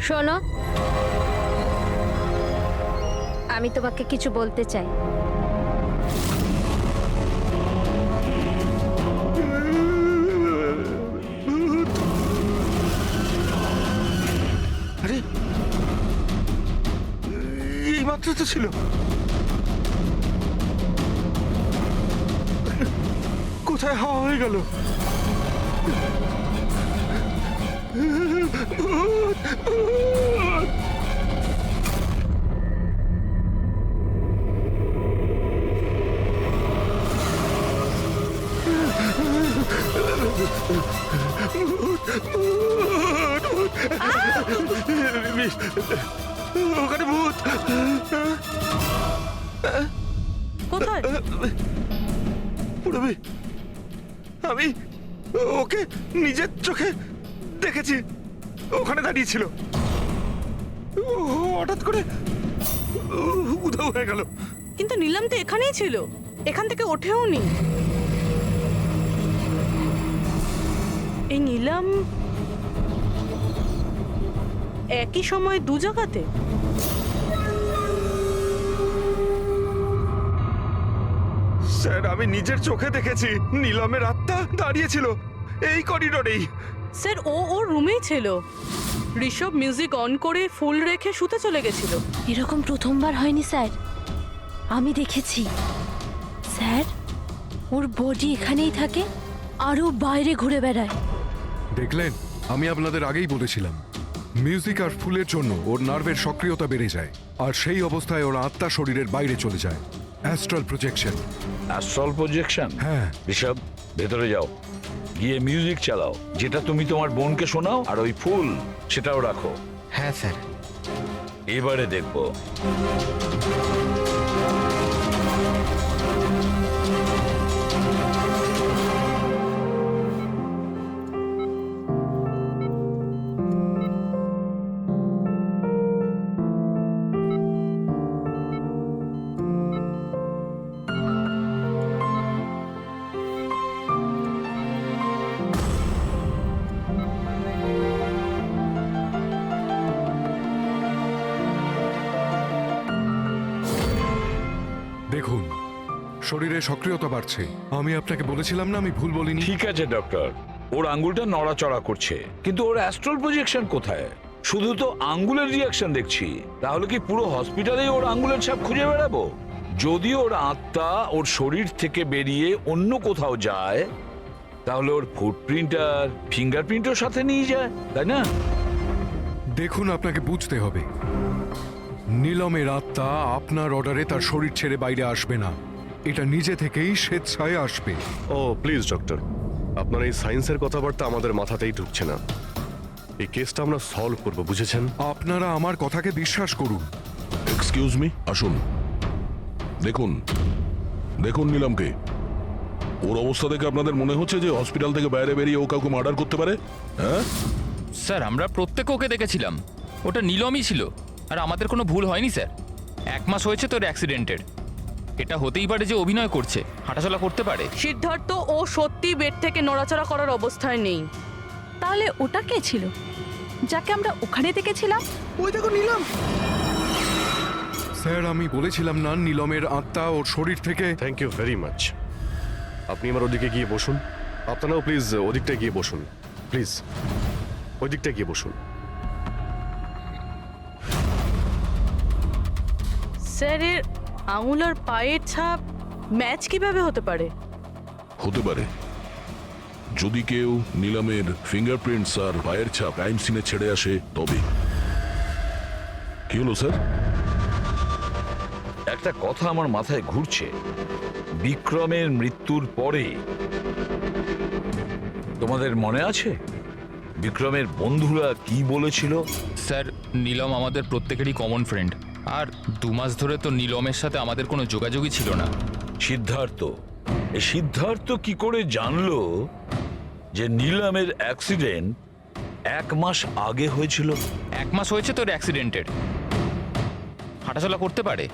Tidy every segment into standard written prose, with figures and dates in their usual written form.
শোনো, আমি তোমাকে কিছু বলতে চাই। আরে এই মাত্র তো ছিল। কোথায় হাওয়া হয়ে গেল? ওখানে ভূত। কোথায়? পুরবি, আমি ওকে নিজের চোখে দেখেছি। ওখানে দাঁড়িয়ে ছিল, হঠাৎ করে উধাও হয়ে গেল। কিন্তু নীলাম তো এখানেই ছিল, এখান থেকে ওঠেও নি। এই নীলাম একই সময় দু জায়গাতে? স্যার, আমি নিজের চোখে দেখেছি নীলমের আত্মা দাঁড়িয়েছিল এই করিডোরেই। স্যার, ও ওর রুমেই ছিল। ঋষভ মিউজিক অন করে ফুল রেখে শুতে চলে গেছিল। এরকম প্রথমবার হয়নি স্যার, আমি দেখেছি। স্যার, ওর বডি এখানেই থাকে আর ও বাইরে ঘুরে বেড়ায়। দেখলেন, আমি আপনাদের আগেই বলেছিলাম মিউজিক আর ফুলের জন্য ওর নার্ভের সক্রিয়তা বেড়ে যায়, আর সেই অবস্থায় ওর আত্মা শরীরের বাইরে চলে যায়। Astral projection. Astral projection? হ্যাঁ। ঋষভ, ভেতরে যাও, গিয়ে মিউজিক চালাও। যেটা তুমি তোমার বোনকে শোনাও, আর ওই ফুল সেটাও রাখো। হ্যাঁ স্যার। এবারে দেখবো। দেখুন, শরীরে সক্রিয়তা বাড়ছে। আমি আপনাকে বলেছিলাম না আমি ভুল বলিনি? ঠিক আছে ডক্টর, ওর আঙ্গুলটা নড়াচড়া করছে, কিন্তু ওর অ্যাস্ট্রাল প্রজেকশন কোথায়? শুধু তো আঙ্গুলের রিয়াকশন দেখছি। তাহলে কি পুরো হসপিটালে ওর আঙ্গুলের ছাপ খুঁজে বেড়াবো? যদি ওর আত্মা ওর শরীর থেকে বেরিয়ে অন্য কোথাও যায়, তাহলে ওর ফুটপ্রিন্ট আর ফিঙ্গারপ্রিন্টও সাথে নিয়ে যায়, তাই না? দেখুন, আপনাকে বুঝতে হবে, নীলমের আত্মা আপনার অর্ডারে তার শরীর ছেড়ে বাইরে আসবে না। এটা নিজে থেকেই স্বেচ্ছায় আসবে। ও প্লিজ ডক্টর, আপনার এই সায়েন্সের কথাবার্তা আমাদের মাথাতেই ঢুকছে না। এই কেসটা আমরা সলভ করব, বুঝেছেন? আপনারা আমার কথাকে বিশ্বাস করুন। এক্সকিউজ মি, আসুন। দেখুন দেখুন নীলমকে। ওর অবস্থা দেখে আপনাদের মনে হচ্ছে যে হসপিটাল থেকে বাইরে বেরিয়ে ও কাউকে মার্ডার করতে পারে? হ্যাঁ স্যার, আমরা প্রত্যেক ওকে দেখেছিলাম। ওটা নীলমই ছিল, আর আমাদের কোনো ভুল হয়নি স্যার। 1 মাস হয়েছে তোর অ্যাক্সিডেন্টের। এটা হতেই পারে যে অভিনয় করছে, হাঁটাচলা করতে পারে। সিদ্ধার্থ ও সত্যি বেড থেকে নড়াচড়া করার অবস্থায় নেই। তাহলে ওটা কে ছিল যাকে আমরা ওখানে দেখেছিলাম? ওই দেখো নীলম। স্যার, আমি বলেছিলাম না নীলমের আত্মা ওর শরীর থেকে। Thank you very much. আপনি আমার ওদিকে গিয়ে বসুন। আপনারাও প্লিজ ওদিকটা গিয়ে বসুন, প্লিজ ওই দিকটা গিয়ে বসুন। স্যার, এর আঙুল আর পায়ের ছাপ ম্যাচ কিভাবে হতে পারে? হতে পারে যদি কেউ নীলমের ফিঙ্গারপ্রিন্টস আর পায়ের ছাপ ক্রাইম সিনে ছেড়ে আসে তবে। কি হলো স্যার? একটা কথা আমার মাথায় ঘুরছে। বিক্রমের মৃত্যুর পরে তোমাদের মনে আছে বিক্রমের বন্ধুরা কি বলেছিল? স্যার, নীলম আমাদের প্রত্যেকেরই কমন ফ্রেন্ড, আর 2 মাস ধরে তো নীলমের সাথে আমাদের কোনো যোগাযোগই ছিল না। সিদ্ধার্থ, এই সিদ্ধার্থ কি করে জানলো যে নীলমের অ্যাক্সিডেন্ট 1 মাস আগে হয়েছিল? 1 মাস হয়েছে তোর অ্যাক্সিডেন্টের, হাঁটাচলা করতে পারে।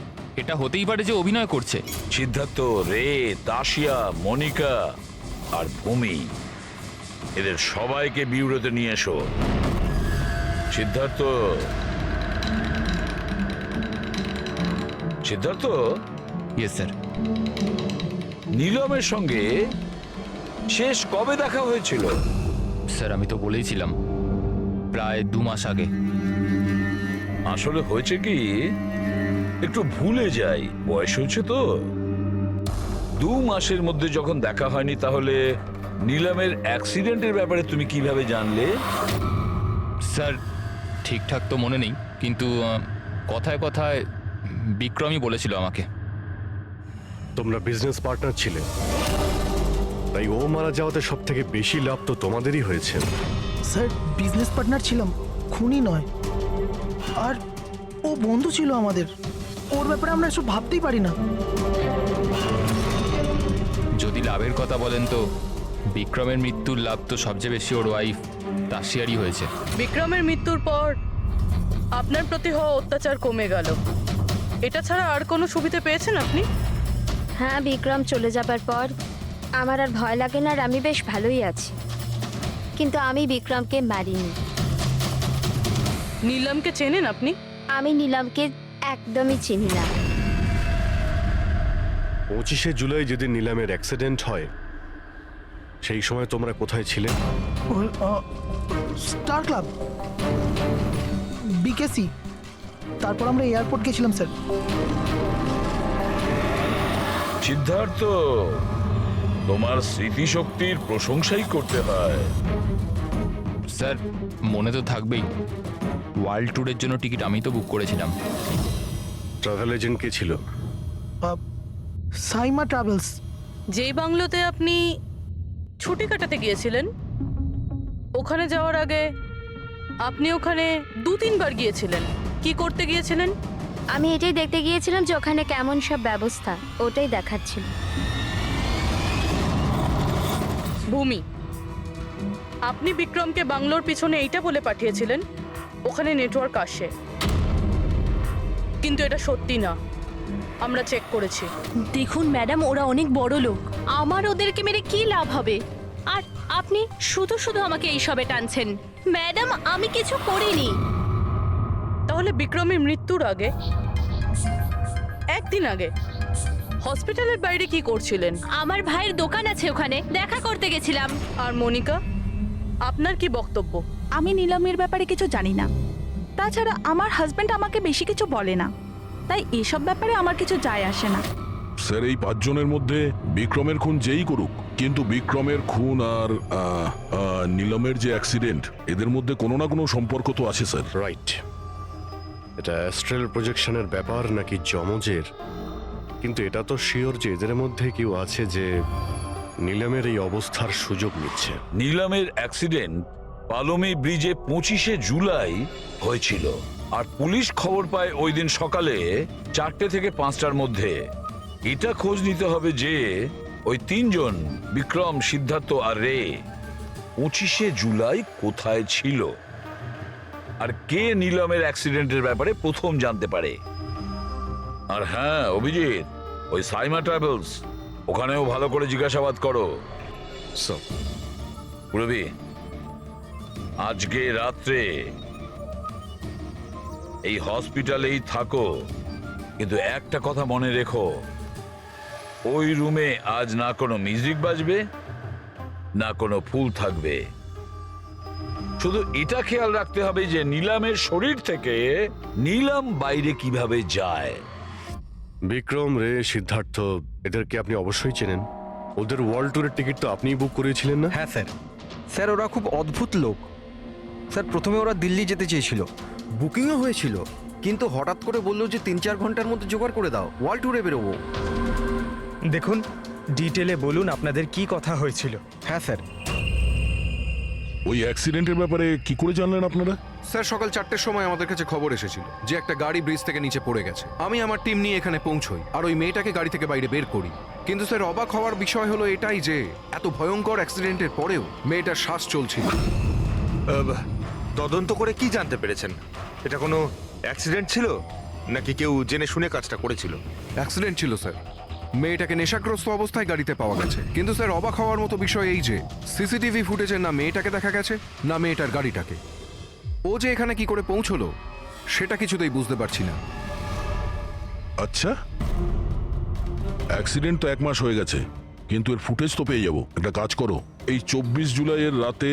এটা হতেই পারে যে অভিনয় করছে। সিদ্ধার্থ, রে, তাশিয়া, মনিকা আর ভূমি, এদের সবাইকে বিউরোতে নিয়ে এসো। Siddharth, Siddharth, yes sir. নীলমের সঙ্গে শেষ কবে দেখা হয়েছিল? স্যার আমি তো বলেইছিলাম প্রায় 2 মাস আগে। আসলে হয়েছে কি, একটু ভুলে যাই, বয়স হয়েছে তো। 2 মাসের মধ্যে যখন দেখা হয়নি, তাহলে নীলমের অ্যাক্সিডেন্টের ব্যাপারে তুমি কিভাবে জানলে? স্যার ঠিকঠাক তো মনে নেই, কিন্তু কথায় কথায় বিক্রমই বলেছিল আমাকে। তোমরা বিজনেস পার্টনার ছিলে, তাই ও মারা যাওয়াতে সব থেকে বেশি লাভ তো তোমাদেরই হয়েছে। স্যার বিজনেস পার্টনার ছিলাম, খুনি নয়। আর ও বন্ধু ছিল আমাদের, ওর ব্যাপারে আমরা এসব ভাবতেই পারি না। যদি লাভের কথা বলেন তো বিক্রমের মৃত্যুর লাভ তো সবচেয়ে বেশি ওর ওয়াইফ তাসিয়ারই হয়েছে। বিক্রমের মৃত্যুর পর আপনার প্রতি হওয়া অত্যাচার কমে গেল, এটা ছাড়া আর কোনো সুবিধা পেয়েছেন আপনি? হ্যাঁ, বিক্রম চলে যাবার পর আমার আর ভয় লাগে না, আর আমি বেশ ভালোই আছি। কিন্তু আমি বিক্রমকে মারিনি। নীলমকে চেনেন আপনি? আমি নীলমকে একদমই চিনি না। 25শে জুলাই যেদিন নিলামের অ্যাক্সিডেন্ট হয়, সেই সময় তোমরা কোথায় ছিলে? স্টার ক্লাব, বিকেসি, তারপর আমরা এয়ারপোর্ট গেছিলাম স্যার। সিদ্ধার্থ, তোমার স্মৃতিশক্তির প্রশংসাই করতে হয়। স্যার মনে তো থাকবেই, ওয়ার্ল্ড ট্যুরের জন্য টিকিট আমি তো বুক করেছিলাম। ট্রাভেল এজেন্ট কে ছিল? সাইমা ট্রাভেলস। যেই বাংলোতে আপনি ছুটি কাটাতে গিয়েছিলেন, ওখানে যাওয়ার আগে আপনি ওখানে 2-3 বার গিয়েছিলেন। কি করতে গিয়েছিলেন? আমি এটাই দেখতে গিয়েছিলাম যে ওখানে কেমন সব ব্যবস্থা, ওটাই দেখাচ্ছিল। ভূমি, আপনি বিক্রমকে বাংলোর পিছনে এইটা বলে পাঠিয়েছিলেন ওখানে নেটওয়ার্ক আসে, কিন্তু এটা সত্যি না, আমরা চেক করেছি। দেখুন ম্যাডাম, ওরা অনেক বড় লোক, আমার ওদেরকে মেরে কি লাভ হবে? আর আপনি শুধু শুধু আমাকে এইসবে টানছেন। ম্যাডাম আমি কিছু করিনি। তাহলে বিক্রমের মৃত্যুর আগে, একদিন আগে হসপিটালের বাইরে কি করছিলেন? আমার ভাইয়ের দোকান আছে, ওখানে দেখা করতে গেছিলাম। আর মনিকা, আপনার কি বক্তব্য? আমি নীলমের ব্যাপারে কিছু জানি না, তাছাড়া আমার হাজবেন্ড আমাকে বেশি কিছু বলে না, তাই এসব ব্যাপারে আমার কিছু যায় আসে না। স্যার এই 5 জনের মধ্যে বিক্রমের খুন যেই করুক, কিন্তু বিক্রমের খুন আর নীলমের যে অ্যাক্সিডেন্ট, এদের মধ্যে কোনো না কোনো সম্পর্ক তো আছে স্যার। রাইট, এটা অ্যাস্ট্রাল প্রজেকশনের ব্যাপার নাকি যমজের, কিন্তু এটা তো শিওর যে এদের মধ্যে কেউ আছে যে নিলামের এই অবস্থার সুযোগ নিচ্ছে। নীলমের অ্যাক্সিডেন্ট পালোমি ব্রিজে 25শে জুলাই হয়েছিল, আর পুলিশ খবর পায় ওই দিন সকালে 4টে থেকে 5টার মধ্যে। এটা খোঁজ নিতে হবে যে ওই 3 জন, বিক্রম, সিদ্ধার্থ আর রে, 25শে জুলাই কোথায় ছিল, আর কে নীলমের অ্যাক্সিডেন্টের ব্যাপারে প্রথম জানতে পারে। আর হ্যাঁ অভিজিৎ, ওই সাইমা ট্রাভেলস, ওখানেও ভালো করে জিজ্ঞাসাবাদ করো। পুরবি, আজকে রাত্রে এই হসপিটালেই থাকো, কিন্তু একটা কথা মনে রেখো, ওই রুমে আজ না কোনো মিউজিক বাজবে, না কোনো ফুল থাকবে। শুধু এটা খেয়াল রাখতে হবে যে নীলামের শরীর থেকে নীলাম বাইরে কিভাবে যায়। বিক্রম, রে, সিদ্ধার্থ, এদেরকে আপনি অবশ্যই চেনেন। ওদের ওয়ার্ল্ড ট্যুরের টিকিট তো আপনিই বুক করিয়েছিলেন না? হ্যাঁ স্যার। স্যার ওরা খুব অদ্ভুত লোক। স্যার প্রথমে ওরা দিল্লি যেতে চেয়েছিল, বুকিংও হয়েছিল, কিন্তু হঠাৎ করে বললো যে 3-4 ঘন্টার মধ্যে জোগাড় করে দাও, ওয়ার্ল্ড ট্যুরে বেরোবো। দেখুন, ডিটেলে বলুন আপনাদের কি কথা হয়েছিল। হ্যাঁ স্যার। ওই অ্যাক্সিডেন্টের ব্যাপারে কি করে জানলেন আপনারা? স্যার সকাল 4টের সময় আমাদের কাছে খবর এসেছিল যে একটা গাড়ি ব্রিজ থেকে নিচে পড়ে গেছে। আমি আমার টিম নিয়ে এখানে পৌঁছই আর ওই মেয়েটাকে গাড়ি থেকে বাইরে বের করি। কিন্তু স্যার অবাক হওয়ার বিষয় হলো এটাই যে এত ভয়ঙ্কর অ্যাক্সিডেন্টের পরেও মেয়েটার শ্বাস চলছিল। তদন্ত করে কি জানতে পেরেছেন? এটা কোনো অ্যাক্সিডেন্ট ছিল নাকি কেউ জেনে শুনে কাজটা করেছিল? অ্যাক্সিডেন্ট ছিল স্যার। মেয়েটাকে নেশাগ্রস্ত অবস্থায় গাড়িতে পাওয়া গেছে। কিন্তু স্যার অবাক হওয়ার মতো বিষয় এই যে সিসিটিভি ফুটেজে না মেয়েটাকে দেখা গেছে, না মেয়েটার গাড়িটাকে। ও যে এখানে কি করে পৌঁছলো সেটা কিছুতেই বুঝতে পারছি না। আচ্ছা, অ্যাক্সিডেন্ট তো 1 মাস হয়ে গেছে, কিন্তু এর ফুটেজ তো পেয়ে যাবো। একটা কাজ করো, এই 24 জুলাইয়ের রাতে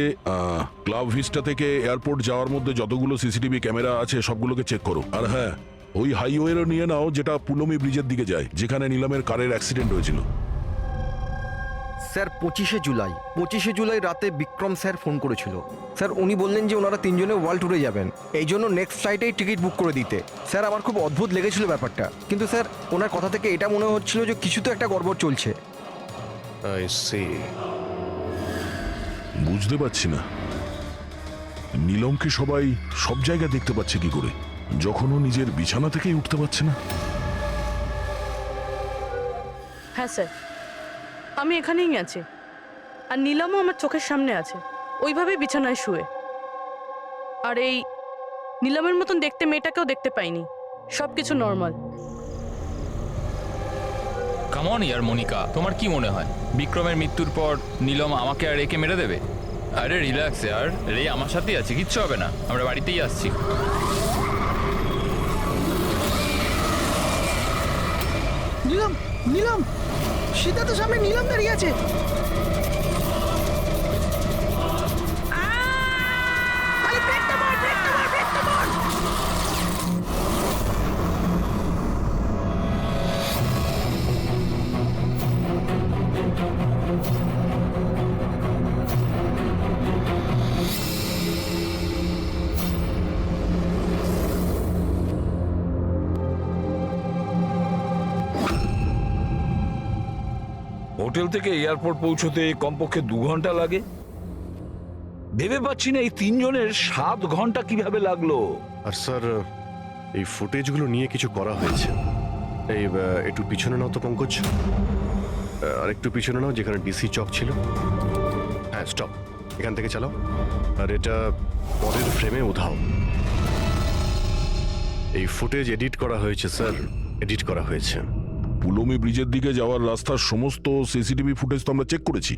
ক্লাব ভিস্টা থেকে এয়ারপোর্ট যাওয়ার মধ্যে যতগুলো সিসিটিভি ক্যামেরা আছে সবগুলোকে চেক করো। আর হ্যাঁ, ওই হাইওয়েরও নিয়ে নাও যেটা পুলমি ব্রিজের দিকে যায়, যেখানে নিলামের কারের অ্যাক্সিডেন্ট হয়েছিল। স্যার 25শে জুলাই রাতে বিক্রম স্যার ফোন করেছিল। স্যার উনি বললেন যে ওনারা 3 জনে ওয়ার্ল্ড ট্যুরে যাবেন, এই জন্য নেক্সট ফ্লাইটেই টিকিট বুক করে দিতে। স্যার আমার খুব অদ্ভুত লেগেছিল ব্যাপারটা, কিন্তু স্যার ওনার কথা থেকে এটা মনে হচ্ছিল যে কিছু তো একটা গড়বড় চলছে। I see. বুঝতে পারছি না নীলমকে সবাই সব জায়গায় দেখতে পাচ্ছে কি করে, যখন ও নিজের বিছানা থেকেই উঠতে পারছে না। হ্যাঁ স্যার, আমি এখানেই আছি, আর নীলমও আমার চোখের সামনে আছে, ওইভাবেই বিছানায় শুয়ে। আর এই নীলমের মতন দেখতে মেয়েটাকেও দেখতে পাইনি, সব কিছু নর্মাল। কাম অন ইয়ার মনিকা, তোমার কি মনে হয় বিক্রমের মৃত্যুর পর নীলম আমাকে আর রেকে মেরে দেবে? আরে রিল্যাক্স ইয়ার, রে আমার সাথেই আছে, কিচ্ছু হবে না, আমরা বাড়িতেই আসছি। নীলম, নীলম, সিদ্ধার্থের সামনে নীলম দাঁড়িয়ে আছে। আরে ব্রেকটা মার, ব্রেকটা মার, ব্রেকটা মার। হোটেল থেকে এয়ারপোর্ট পৌঁছতে কমপক্ষে 2 ঘন্টা লাগে। ভেবে পাচ্ছি না এই 3 জনের 7 ঘন্টা কিভাবে লাগলো। আর স্যার এই ফুটেজগুলো নিয়ে কিছু করা হয়েছে। এই একটু পিছনে নাও তো পঙ্কজ, আর একটু পিছনে নাও যেখানে ডিসি চক ছিল। হ্যাঁ স্টপ, এখান থেকে চালাও। আর এটা পরের ফ্রেমে উধাও। এই ফুটেজ এডিট করা হয়েছে স্যার, এডিট করা হয়েছে। পুলমি ব্রিজের দিকে যাওয়ার রাস্তার সমস্ত সিসিটিভি ফুটেজ তো আমরা চেক করেছি।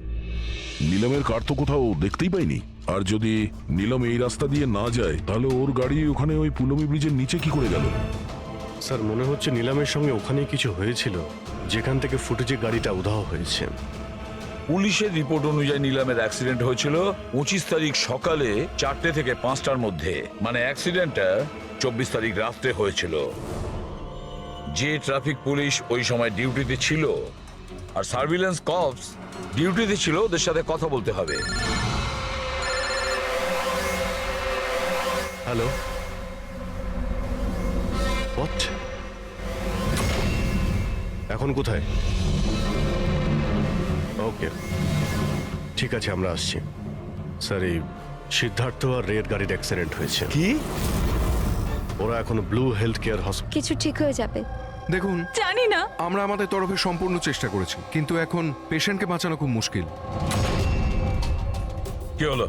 নীলমের কার তো কোথাও দেখতেই পাইনি। আর যদি নীলম এই রাস্তা দিয়ে না যায় তাহলে ওর গাড়ি ওখানে ওই পুলমি ব্রিজের নিচে কি করে গেল? স্যার মনে হচ্ছে নিলামের সঙ্গে ওখানেই কিছু হয়েছিল, যেখান থেকে ফুটেজে গাড়িটা উধাও হয়েছে। পুলিশের রিপোর্ট অনুযায়ী নিলামের অ্যাক্সিডেন্ট হয়েছিল 25 তারিখ সকালে 4টে থেকে 5টার মধ্যে, মানে অ্যাক্সিডেন্টটা 24 তারিখ রাত্রে হয়েছিল। যে ট্রাফিক পুলিশ ওই সময় ডিউটিতে ছিল আর সার্ভিলেন্স কপস ডিউটিতে ছিল, ওদের সাথে কথা বলতে হবে। Hello, what? এখন কোথায়? ওকে, ঠিক আছে, আমরা আসছি। স্যার এই সিদ্ধার্থ আর রের গাড়ির অ্যাক্সিডেন্ট হয়েছে। কি? ওরা এখন ব্লু হেলথ কেয়ার হসপিটাল। কিছু ঠিক হয়ে যাবে। দেখুন, জানি না। আমরা আমাদের তরফে সম্পূর্ণ চেষ্টা করেছি, কিন্তু এখন পেশেন্টকে বাঁচানো খুব মুশকিল। কি হলো?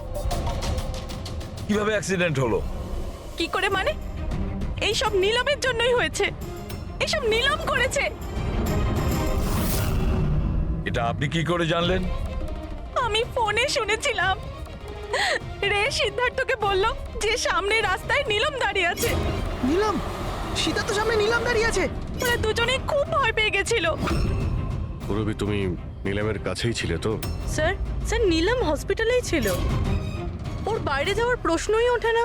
কিভাবে অ্যাক্সিডেন্ট হলো? কি করে মানে? এই সব নীলমের জন্যই হয়েছে, এইসব নীলম করেছে। এটা আপনি কি করে জানলেন? আমি ফোনে শুনেছিলাম, রে সিদ্ধার্থকে বলল যে সামনে রাস্তায় নীলম দাঁড়িয়ে আছে। নীলম, সিদ্ধার্থের সামনে নীলম দাঁড়িয়ে আছে। ওরা দুজনেই খুব ভয় পেয়ে গেছিল। পুরবি, তুমি নিলামের কাছেই ছিলে তো? স্যার, স্যার নীলম হসপিটালেই ছিল, ওর বাইরে যাওয়ার প্রশ্নই ওঠে না।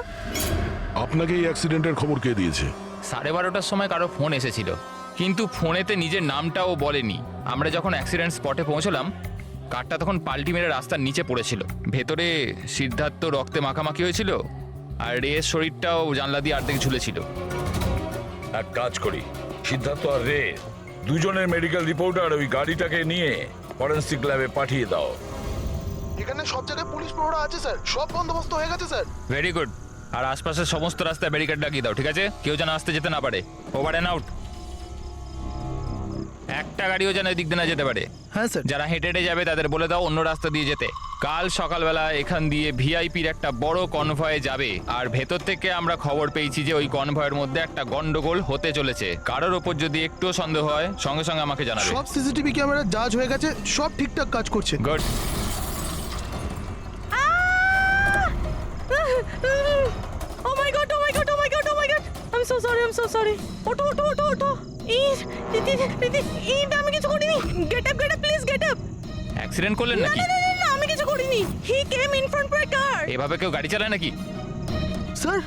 আপনাকে এই অ্যাক্সিডেন্টের খবর কে দিয়েছে? 12:30টার সময় কারো ফোন এসেছিল, কিন্তু ফোনেতে নিজের নামটাও বলেনি। আমরা যখন অ্যাক্সিডেন্ট স্পটে পৌঁছলাম, কারটা তখন পাল্টি মেরে রাস্তার নিচে পড়েছিল। ভেতরে সিদ্ধার্থ রক্তে মাখামাখি হয়েছিল, আর রের শরীরটাও জানলা দিয়ে অর্ধেক ঝুলেছিল। এক কাজ করি, সিদ্ধার্থ আর রে দুজনের মেডিকেল রিপোর্ট আর ওই গাড়িটাকে নিয়ে ফরেন্সিক ল্যাবে পাঠিয়ে দাও। এখানে সব জায়গায় পুলিশ প্রহরা আছে স্যার, সব বন্দোবস্ত হয়ে গেছে স্যার। Very good. আর আশপাশের সমস্ত রাস্তায় ব্যারিকেড লাগিয়ে দাও, ঠিক আছে? কেউ যেন আসতে যেতে না পারে। Over and out. একটা গাড়িও যেন এদিক দিয়ে না যেতে পারে। হ্যাঁ স্যার। যারা হেঁটে হেঁটে যাবে তাদের বলে দাও অন্য রাস্তা দিয়ে যেতে। কাল সকালবেলা এখান দিয়ে ভিআইপির একটা বড় কনভয়ে যাবে, আর ভেতর থেকে আমরা খবর পেয়েছি যে ওই কনভয়ের মধ্যে একটা গন্ডগোল হতে চলেছে। কারোর ওপর যদি একটুও সন্দেহ হয় সঙ্গে সঙ্গে আমাকে জানাবে। সব সিসিটিভি ক্যামেরা জাজ হয়ে গেছে, সব ঠিকঠাক কাজ করছে। Good. Oh sorry I am so sorry. ওঠো ওঠো ওঠো ওঠো। আমি কিছু করিনি। Get up please get up. Accident করলেন না নাকি? না না না আমি কিছু করিনি। He came in front by car. এভাবে কেউ গাড়ি চালায় নাকি? স্যার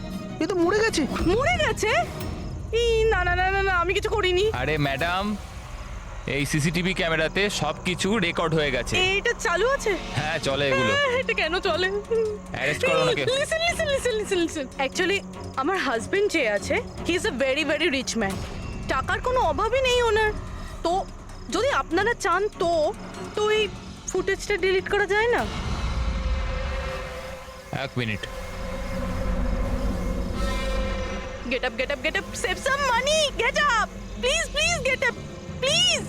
এ তো মরে গেছে। মরে গেছে? না না না না না আমি কিছু করিনি। আরে ম্যাডাম, এই সিসিটিভি ক্যামেরাতে সবকিছু রেকর্ড হয়ে গেছে। এটা চালু আছে? হ্যাঁ চলে এগুলো। এটা কেন চলে? অ্যারেস্ট করো ওনাকে। লিসেন অ্যাকচুয়ালি আমার হাজবেন্ড যে আছে he is a very very rich man. টাকার কোনো অভাবই নেই ওনার। তো যদি আপনারা চান তো এই ফুটেজটা ডিলিট করা যায় না? এক minute. Get up save some money. Gate up please get up please.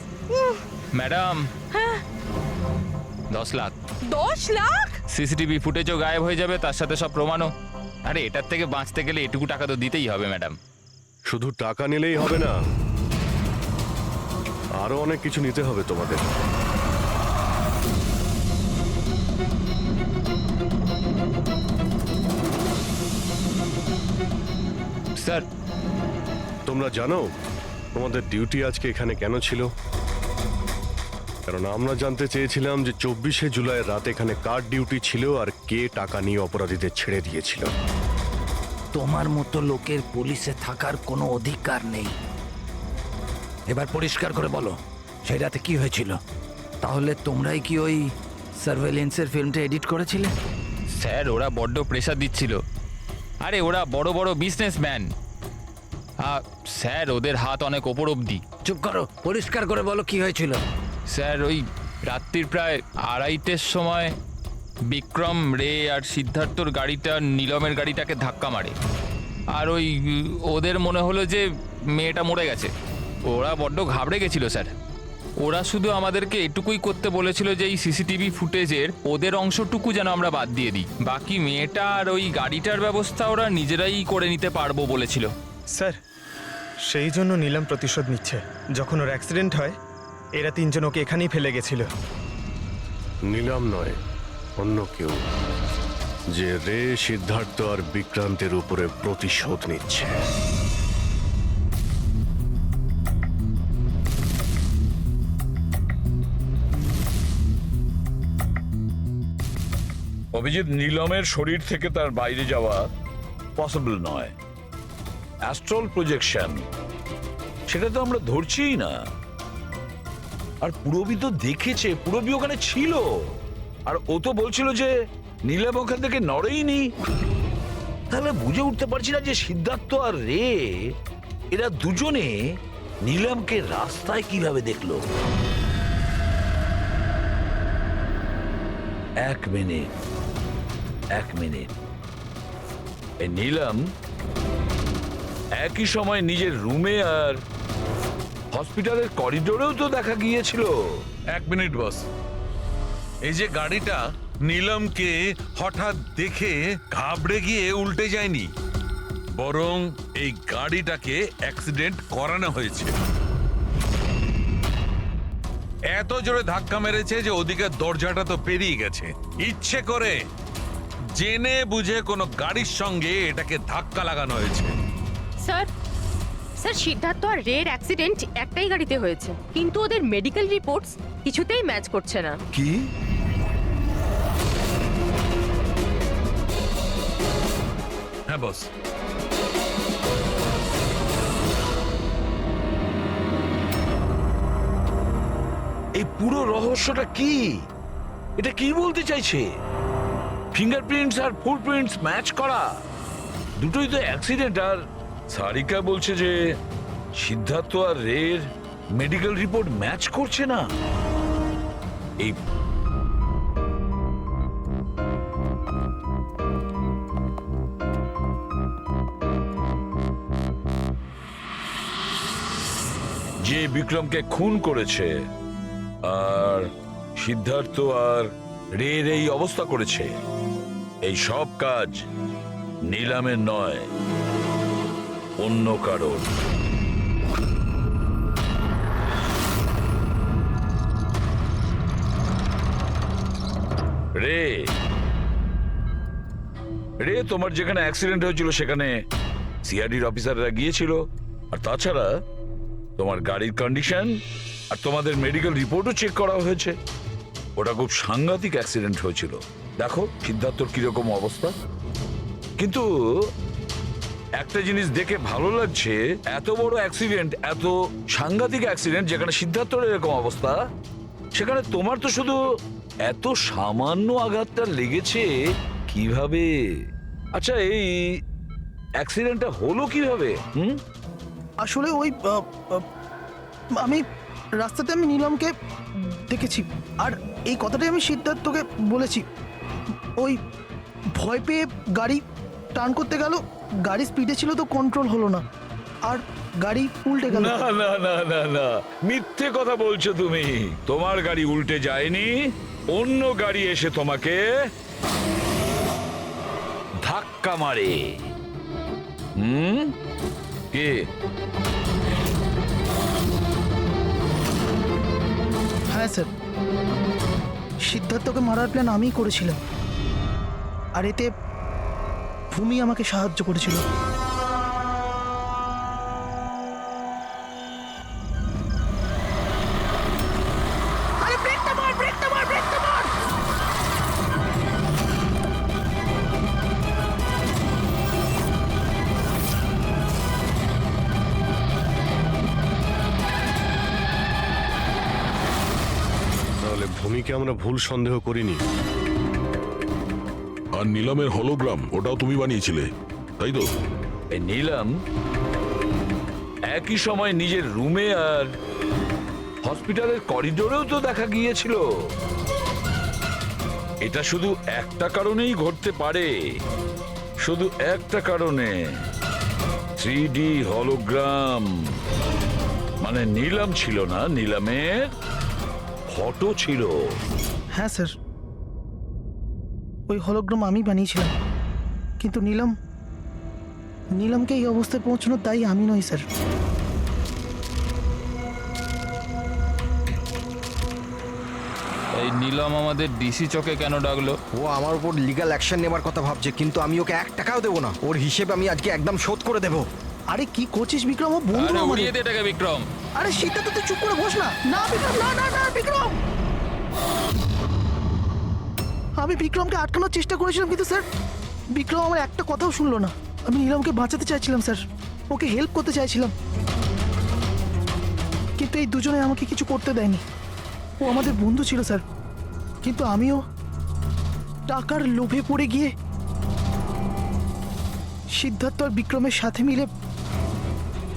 Madam, হ্যাঁ 10 লাখ। 10 লাখ? সিসিটিভি ফুটেজও গায়েব হয়ে যাবে, তার সাথে সব প্রমাণও। আরে এটার থেকে বাঁচতে গেলে এটুকু টাকা তো দিতেই হবে ম্যাডাম। শুধু টাকা নিলেই হবে না, আরো অনেক কিছু নিতে হবে তোমাদের। স্যার, তোমরা জানো তোমাদের ডিউটি আজকে এখানে কেন ছিল? কারণ আমরা জানতে চেয়েছিলাম যে 24শে জুলাই রাত এখানে কার ডিউটি ছিল আর কে টাকা নিয়ে অপরাধীদের ছেড়ে দিয়েছিল। তোমার মতো লোকের পুলিশে থাকার কোনো অধিকার নেই। এবার পরিষ্কার করে বলো সেই রাতে কি হয়েছিল? তাহলে তোমরাই কি ওই সার্ভেলেন্সের ফিল্মটা এডিট করেছিলে? স্যার ওরা বড্ড প্রেশার দিচ্ছিল। আরে ওরা বড় বড় বিজনেসম্যান, স্যার ওদের হাত অনেক ওপর অবধি। চুপ করো, পরিষ্কার করে বলো কি হয়েছিল। স্যার ওই রাত্রির প্রায় 2:30টার সময় বিক্রম, রে আর সিদ্ধার্থর গাড়িটা নীলমের গাড়িটাকে ধাক্কা মারে। আর ওই ওদের মনে হলো যে মেয়েটা মরে গেছে। ওরা বড্ড ঘাবড়ে গেছিল স্যার। ওরা শুধু আমাদেরকে এটুকুই করতে বলেছিল যে এই সিসিটিভি ফুটেজের ওদের অংশটুকু যেন আমরা বাদ দিয়ে দিই, বাকি মেয়েটা আর ওই গাড়িটার ব্যবস্থা ওরা নিজেরাই করে নিতে পারবো বলেছিল। স্যার সেই জন্য নীলাম প্রতিশোধ নিচ্ছে। যখন ওর অ্যাক্সিডেন্ট হয় এরা তিনজন ওকে এখানেই ফেলে গেছিল। নিলাম নয়, অন্য কেউ, যে রে, সিদ্ধার্থ আর বিক্রান্তের উপরে প্রতিশোধ নিচ্ছে। অভিজিৎ, নীলমের শরীর থেকে তার বাইরে যাওয়া পসিবল নয়। অ্যাস্ট্রাল প্রজেকশন সেটা তো আমরা ধরছিই না। আর পুরবি তো দেখেছে, পুরবি ওখানে ছিল। আর ও তো বলছিল যে নীলম ওখান থেকে নড়েইনি। তাহলে বুঝে উঠতে পারছি না যে সিদ্ধার্থ আর রে এরা দুজনে নীলমকে রাস্তায় কিভাবে দেখলো। এক মিনিট, এই নীলম একই সময় নিজের রুমে আর হসপিটালের করিডোরেও তো দেখা গিয়েছিল। 1 মিনিট বস, এই যে গাড়িটা নীলমকে হঠাৎ দেখে ঘাবড়ে গিয়ে উল্টে যায়নি, বরং এই গাড়িটাকে অ্যাক্সিডেন্ট করানো হয়েছে। এত জোরে ধাক্কা মেরেছে যে ওদিকে দরজাটা তো পেরিয়ে গেছে। ইচ্ছে করে জেনে বুঝে কোনো গাড়ির সঙ্গে এটাকে ধাক্কা লাগানো হয়েছে। স্যার সিদ্ধার্থ আর রের অ্যাক্সিডেন্ট একটাই গাড়িতে হয়েছে, কিন্তু ওদের মেডিকেল রিপোর্টস কিছুতেই ম্যাচ করছে না। কি? হ্যাঁ বস, এই পুরো রহস্যটা কি? এটা কি বলতে চাইছে? ফিঙ্গারপ্রিন্টস আর ফুটপ্রিন্টস ম্যাচ করা, দুটোই তো অ্যাক্সিডেন্ট। আর সারিকা বলছে যে সিদ্ধার্থ আর রের মেডিকেল রিপোর্ট ম্যাচ করছে না। এই যে বিক্রমকে খুন করেছে আর সিদ্ধার্থ আর রের এই অবস্থা করেছে, এই সব কাজ নীলামের নয়, অন্য কারোর। রে তোমার যেখানে অ্যাক্সিডেন্ট হয়েছিল সেখানে সিআইডির অফিসাররা গিয়েছিল। আর তাছাড়া তোমার গাড়ির কন্ডিশন আর তোমাদের মেডিকেল রিপোর্টও চেক করা হয়েছে। ওটা খুব সাংঘাতিক অ্যাক্সিডেন্ট হয়েছিল। দেখো সিদ্ধার্থর কিরকম অবস্থা। কিন্তু একটা জিনিস দেখে ভালো লাগছে, এত বড় অ্যাক্সিডেন্ট, এত সাংঘাতিক অ্যাক্সিডেন্ট যেখানে সিদ্ধার্থর এরকম অবস্থা, সেখানে তোমার তো শুধু এত সামান্য আঘাতটা লেগেছে কিভাবে? আচ্ছা, এই অ্যাক্সিডেন্টটা হলো কিভাবে? আসলে ওই আমি রাস্তাতে আমি নীলমকে দেখেছি, আর এই কথাটাই আমি সিদ্ধার্থকে বলেছি। ওই ভয় পেয়ে গাড়ি টার্ন করতে গেল, গাড়ি স্পিডে ছিল তো কন্ট্রোল হলো না, আর গাড়ি উল্টে গেল। না না না না না, মিথ্যে কথা বলছো তুমি। তোমার গাড়ি উল্টে যায়নি, অন্য গাড়ি এসে তোমাকে ধাক্কা মারে। কে? হ্যাঁ স্যার, সিদ্ধার্থকে মারার প্ল্যান আমিই করেছিলাম, আর এতে ভূমি আমাকে সাহায্য করেছিল। তাহলে ভূমিকে আমরা ভুল সন্দেহ করিনি। আর নিলামের হলোগ্রাম ওটাও তুমি বানিয়েছিলে, তাই তো? এই নিলাম একই সময় নিজের রুমে আর হসপিটালের করিডোরেও তো দেখা গিয়েছিল। এটা শুধু একটা কারণেই ঘটতে পারে, শুধু একটা কারণে। 3D হলোগ্রাম মানে নিলাম ছিল না, নিলামের ফটো ছিল। হ্যাঁ স্যার, ওই হলোগ্রাম আমি বানিয়েছিলাম, কিন্তু নীলমকে এই অবস্থায় পৌঁছানোর দায়ী আমি নই স্যার। এই নীলম আমাদের ডিসি চকে কেন ডাকলো? ও আমার উপর লিগ্যাল অ্যাকশন নেবার কথা ভাবছে, কিন্তু আমি ওকে 1 টাকাও দেবো না। ওর হিসেব আমি আজকে একদম শোধ করে দেবো। আরে কি করছিস বিক্রম? ও বন্ধু আরে আমাদের। উড়িয়ে দে এটাকে বিক্রম। আরে সেটা তো তুই চুপ করে বস না। না বিক্রম, না না না বিক্রম। আমি বিক্রমকে আটকানোর চেষ্টা করেছিলাম, কিন্তু স্যার বিক্রম আমার একটা কথাও শুনলো না। আমি নীলমকে বাঁচাতে চাইছিলাম স্যার, ওকে হেল্প করতে চাইছিলাম, কিন্তু এই দুজনে আমাকে কিছু করতে দেয়নি। ও আমাদের বন্ধু ছিল স্যার, কিন্তু আমিও টাকার লোভে পড়ে গিয়ে সিদ্ধার্থ আর বিক্রমের সাথে মিলে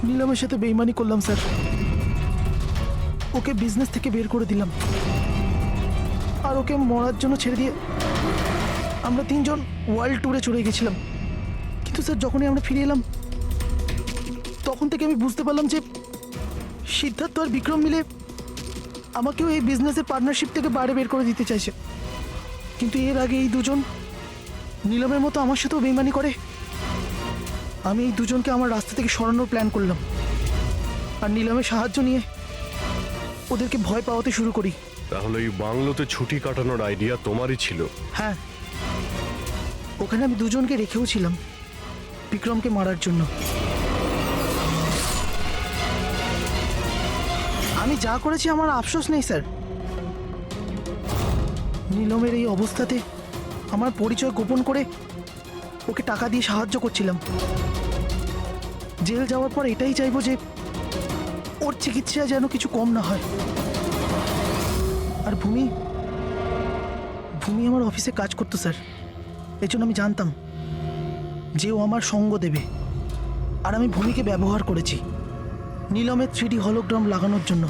নীলমের সাথে বেইমানি করলাম স্যার। ওকে বিজনেস থেকে বের করে দিলাম, আর ওকে মরার জন্য ছেড়ে দিয়ে আমরা 3 জন ওয়ার্ল্ড ট্যুরে চলে গেছিলাম। কিন্তু স্যার যখনই আমরা ফিরে এলাম, তখন থেকে আমি বুঝতে পারলাম যে সিদ্ধার্থ আর বিক্রম মিলে আমাকেও এই বিজনেসের পার্টনারশিপ থেকে বাইরে বের করে দিতে চাইছে। কিন্তু এর আগে এই দুজন নীলমের মতো আমার সাথেও বেইমানি করে। আমি এই দুজনকে আমার রাস্তা থেকে সরানোর প্ল্যান করলাম, আর নীলমের সাহায্য নিয়ে ওদেরকে ভয় পাওয়াতে শুরু করি। তাহলে এই বাংলোতে ছুটি কাটানোর আইডিয়া তোমারই ছিল? হ্যাঁ, ওখানে আমি দুজনকে রেখেও ছিলাম বিক্রমকে মারার জন্য। আমি যা করেছি আমার আফসোস নেই স্যার। নীলমের এই অবস্থাতে আমার পরিচয় গোপন করে ওকে টাকা দিয়ে সাহায্য করছিলাম। জেল যাওয়ার পর এটাই চাইবো যে ওর চিকিৎসা যেন কিছু কম না হয়। আর ভূমি আমার অফিসে কাজ করতো স্যার, এই জন্য আমি জানতাম যে ও আমার সঙ্গ দেবে, আর আমি ভূমিকে ব্যবহার করেছি নীলমের 3D হলোগ্রাম লাগানোর জন্য।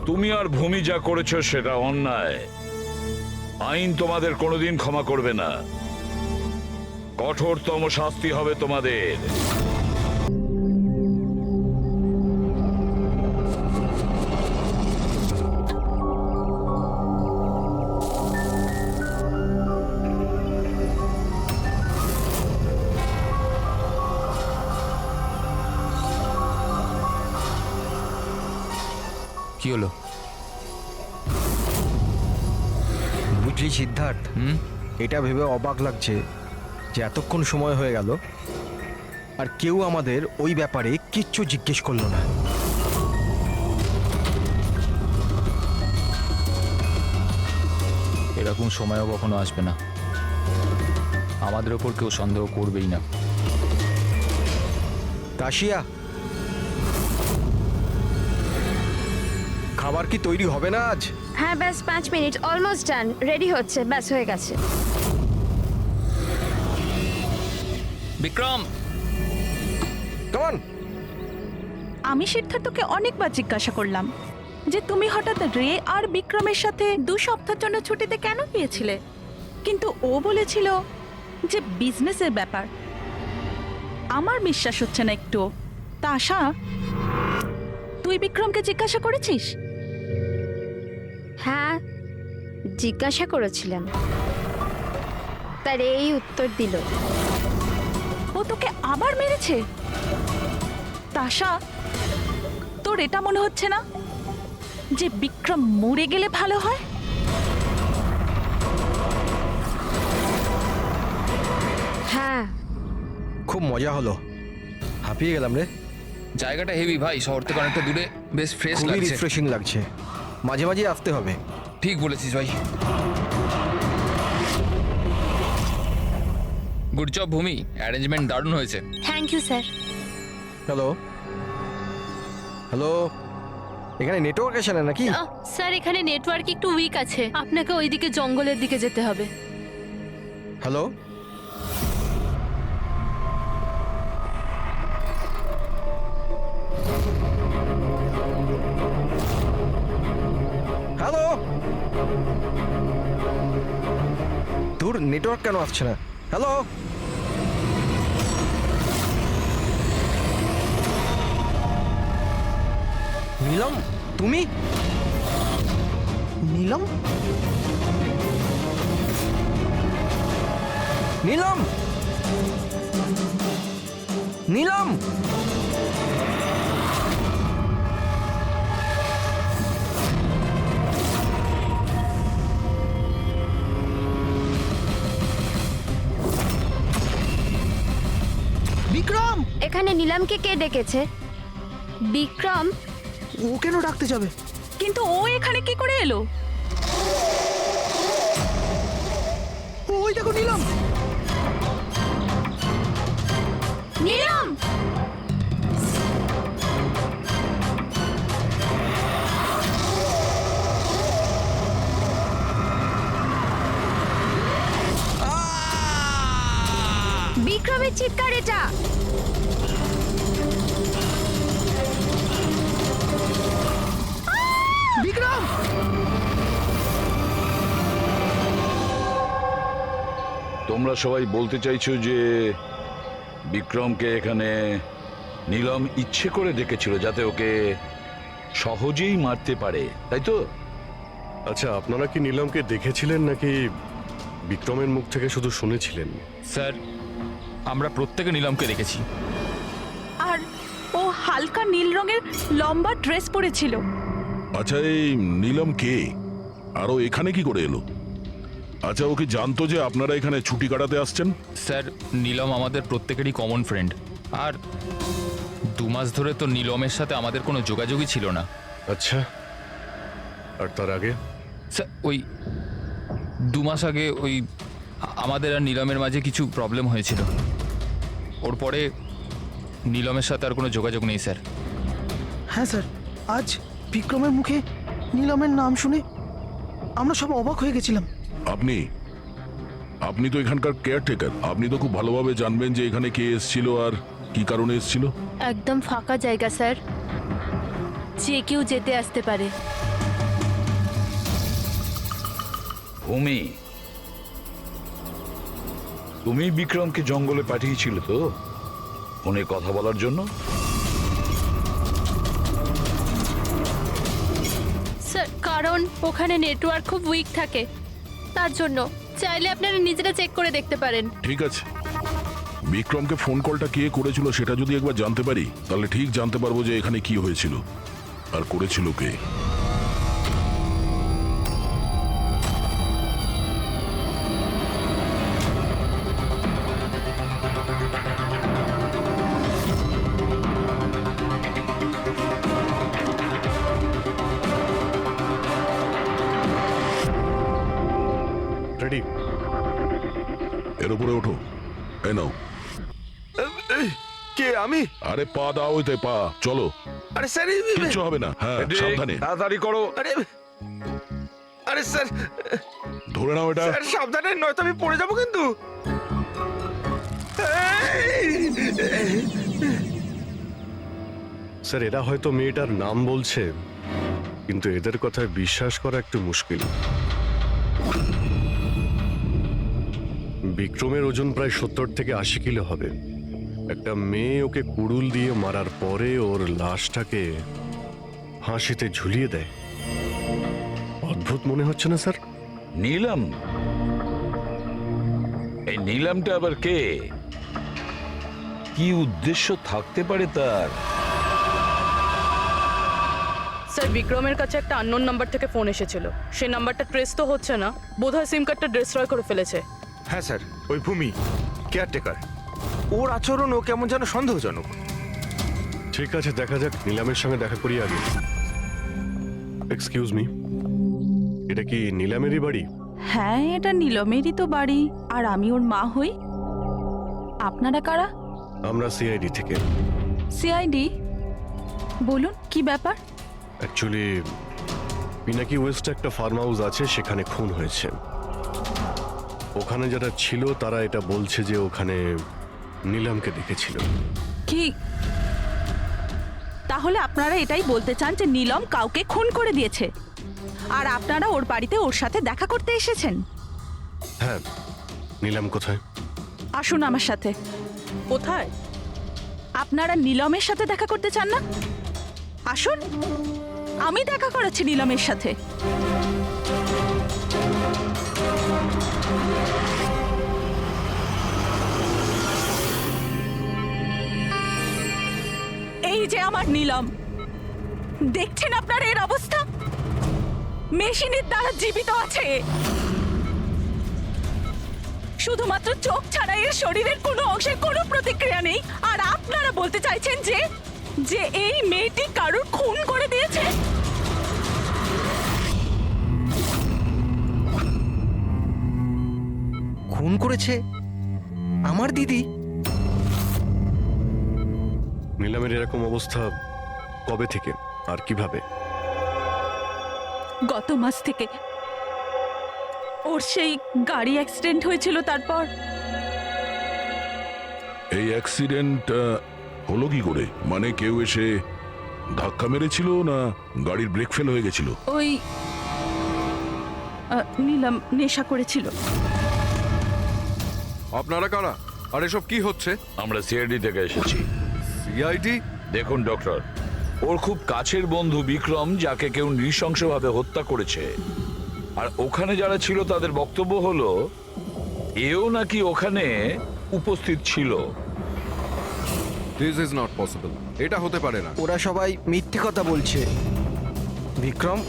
তুমি আর ভূমি যা করেছো সেটা অন্যায়। আইন তোমাদের কোনোদিন ক্ষমা করবে না, কঠোরতম শাস্তি হবে তোমাদের। কি হলো? বুঝলি সিদ্ধার্থ, এটা ভেবে অবাক লাগছে যে এতক্ষণ সময় হয়ে গেল আর কেউ আমাদের ওই ব্যাপারে কিচ্ছু জিজ্ঞেস করলো না। এরকম সময়ও কখনো আসবে না। আমাদের ওপর কেউ সন্দেহ করবেই না। কাশিয়া, খাবার কি তৈরি হবে না আজ? হ্যাঁ ব্যাস 5 মিনিট, অলমোস্ট ডান, রেডি হচ্ছে, ব্যাস হয়ে গেছে। বিক্রম, কেমন? আমি সিদ্ধার্থকে অনেকবার জিজ্ঞাসা করলাম যে তুমি হঠাৎ রে আর বিক্রমের সাথে 2 সপ্তাহের জন্য ছুটিতে কেন গিয়েছিলে, কিন্তু ও বলেছিল যে বিজনেসের ব্যাপার। আমার বিশ্বাস হচ্ছে না একটু। তা আশা, তুই বিক্রমকে জিজ্ঞাসা করেছিস? হ্যাঁ জিজ্ঞাসা করেছিলাম, তার এই উত্তর দিল। ও তোকে আবার মেরেছে? তাশা, তোর এটা মনে হচ্ছে না যে বিক্রম মরে গেলে ভালো হয়? হ্যাঁ। খুব মজা হলো, হাঁপিয়ে গেলাম রে। জায়গাটা হেভি ভাই, শহর থেকে অনেকটা দূরে, বেশ ফ্রেশ খুবই লাগছে। রিফ্রেশিং লাগছে, মাঝে মাঝে আসতে হবে। ঠিক বলেছিস ভাই। গুড জব ভূমি, অ্যারেঞ্জমেন্ট দারুণ হয়েছে। Thank you sir. Hello hello, এখানে নেটওয়ার্ক আসে না নাকি? স্যার এখানে নেটওয়ার্ক একটু উইক আছে, আপনাকে ওইদিকে জঙ্গলের দিকে যেতে হবে। হ্যালো, হ্যালো, তোর নেটওয়ার্ক কেন আসছে না? হ্যালো, নীলম, তুমি? নীলম? নীলম, নীলম, বিক্রম! এখানে নিলামকে কে ডেকেছে? বিক্রম? ও কেন ডাকতে যাবে? কিন্তু ও এখানে কি করে এলো? ওই দেখো নীলম! নিলাম! বিক্রমের চিৎকার এটা। বিক্রম! তোমরা সবাই বলতে চাইছো যে বিক্রমকে এখানে নীলম ইচ্ছে করে ডেকেছিল যাতে ওকে সহজেই মারতে পারে, তাই তো? আচ্ছা, আপনারা কি নীলমকে দেখেছিলেন নাকি বিক্রমের মুখ থেকে শুধু শুনেছিলেন? স্যার, আমরা প্রত্যেকে নিলামকে দেখেছি। আর ও হালকা নীল রঙের লম্বা ড্রেস পরেছিল। আচ্ছা, এই নীলম কে, আর ও এখানে কি করে এলো? আচ্ছা, ও কি জানতো যে আপনারা এখানে ছুটি কাটাতে আসছেন? স্যার, নীলম আমাদের প্রত্যেকেরই কমন ফ্রেন্ড, আর 2 মাস ধরে তো নীলমের সাথে আমাদের কোনো যোগাযোগই ছিল না। আচ্ছা, আর তার আগে? স্যার, ওই 2 মাস আগে ওই আমাদের আর নীলমের মাঝে কিছু প্রবলেম হয়েছিল। ওর পরে নীলমের সাথে আর কোনো যোগাযোগ নেই স্যার। হ্যাঁ স্যার, আজ বিক্রমের মুখে নীলমের নাম শুনে আমরা সব অবাক হয়ে গেছিলাম। আপনি তো এখানকার কেয়ারটেকার, আপনি তো খুব ভালোভাবে জানবেন যে এখানে কে এসেছিল আর কি কারণে এসেছিল। একদম ফাঁকা জায়গা স্যার, যে কেউ যেতে আসতে পারে। ভূমি, তুমি বিক্রমকে জঙ্গলে পাঠিয়েছিল তো ফোনে কথা বলার জন্য? স্যার কারণ ওখানে নেটওয়ার্ক খুব উইক থাকে, তার জন্য। চাইলে আপনারা নিজেরা চেক করে দেখতে পারেন। ঠিক আছে, বিক্রমকে ফোন কলটা কে করেছিল সেটা যদি একবার জানতে পারি তাহলে ঠিক জানতে পারবো যে এখানে কি হয়েছিল। আর করেছিল কে? রেডি? এর উপরে ওঠো। এই নাও। কে আমি? আরে পা দাও, ওইতে পা। চলো, আরে স্যার কিচ্ছু হবে না। হ্যাঁ, সাবধানে তাড়াতাড়ি করো। আরে আরে স্যার ধরে নাও এটা। স্যার সাবধানে, নয়তো আমি পড়ে যাবো কিন্তু। স্যার এরা হয়তো মেয়েটার নাম বলছে, কিন্তু এদের কথায় বিশ্বাস করা একটু মুশকিল। বিক্রমের ওজন প্রায় 70 থেকে 80 কিলো হবে। একটা মেয়ে ওকে কুড়ুল দিয়ে মারার পরে ওর লাশটাকে ফাঁসিতে ঝুলিয়ে দেয়। অদ্ভুত মনে হচ্ছে না স্যার? নীলম? এই নীলমটা আবার কে? কি উদ্দেশ্য থাকতে পারে তার? স্যার বিক্রমের কাছে একটা আননোন নাম্বার থেকে ফোন এসেছিল। সেই নাম্বারটা ট্রেস তো হচ্ছে না, বোধহয় সিম কার্ডটা ডিস্ট্রয় করে ফেলেছে। হ্যাঁ স্যার, ওই ভূমি কেয়ারটেকার, ওর আচরণও কেমন যেন সন্দেহজনক। ঠিক আছে, দেখা যাক। নিলামের সঙ্গে দেখা করি আগে। এক্সকিউজ মি, এটা কি নিলামেরই বাড়ি? হ্যাঁ, এটা নীলমেরই তো বাড়ি, আর আমি ওর মা হই। আপনারা কারা? আমরা সিআইডি থেকে। সিআইডি? বলুন কি ব্যাপার? অ্যাকচুয়ালি পিনাকি ওয়েস্ট একটা ফার্ম হাউস আছে, সেখানে খুন হয়েছে। ওখানে যারা ছিল তারা এটা বলছে যে ওখানে নিলামকে দেখেছিল। কি তাহলে আপনারা এটাই বলতে চান যে নীলম কাউকে খুন করে দিয়েছে, আর আপনারা ওর বাড়িতে ওর সাথে দেখা করতে এসেছেন? হ্যাঁ। নিলাম কোথায়? আসুন আমার সাথে। কোথায়? আপনারা নীলমের সাথে দেখা করতে চান না? আসুন, আমি দেখা করাচ্ছি নীলমের সাথে। এই যে আমার নীলম, দেখছেন আপনার এর অবস্থা? মেশিনের দ্বারা জীবিত আছে, শুধুমাত্র চোখ ছাড়া এর শরীরের কোনো অংশের কোনো প্রতিক্রিয়া নেই। আর আপনারা বলতে চাইছেন যে যে এই মেয়েটি কারোর খুন করে দিয়েছে? খুন করেছে আমার দিদি? নিলামের এরকম অবস্থা কবে থেকে আর কিভাবে? গত মাস থেকে। ওর সেই গাড়ি অ্যাক্সিডেন্ট হয়েছিল, তারপর। এই অ্যাক্সিডেন্ট হলো কি করে? মানে কেউ এসে ধাক্কা মেরেছিল না গাড়ির ব্রেক ফেল হয়ে গেছিল? ওই নীলম নেশা করেছিল। আপনারা কারা? আর এসব কি হচ্ছে? আমরা সিআইডি থেকে এসেছি। সিআইডি? দেখুন ডক্টর, ওর খুব কাছের বন্ধু বিক্রম, যাকে কেউ নৃশংসভাবে হত্যা করেছে। আর ওখানে যারা ছিল তাদের বক্তব্য হলো এও নাকি ওখানে উপস্থিত ছিল। This is not possible. এটা হতে পারে না। ওরা সবাই মিথ্যে কথা বলছে। বিক্রম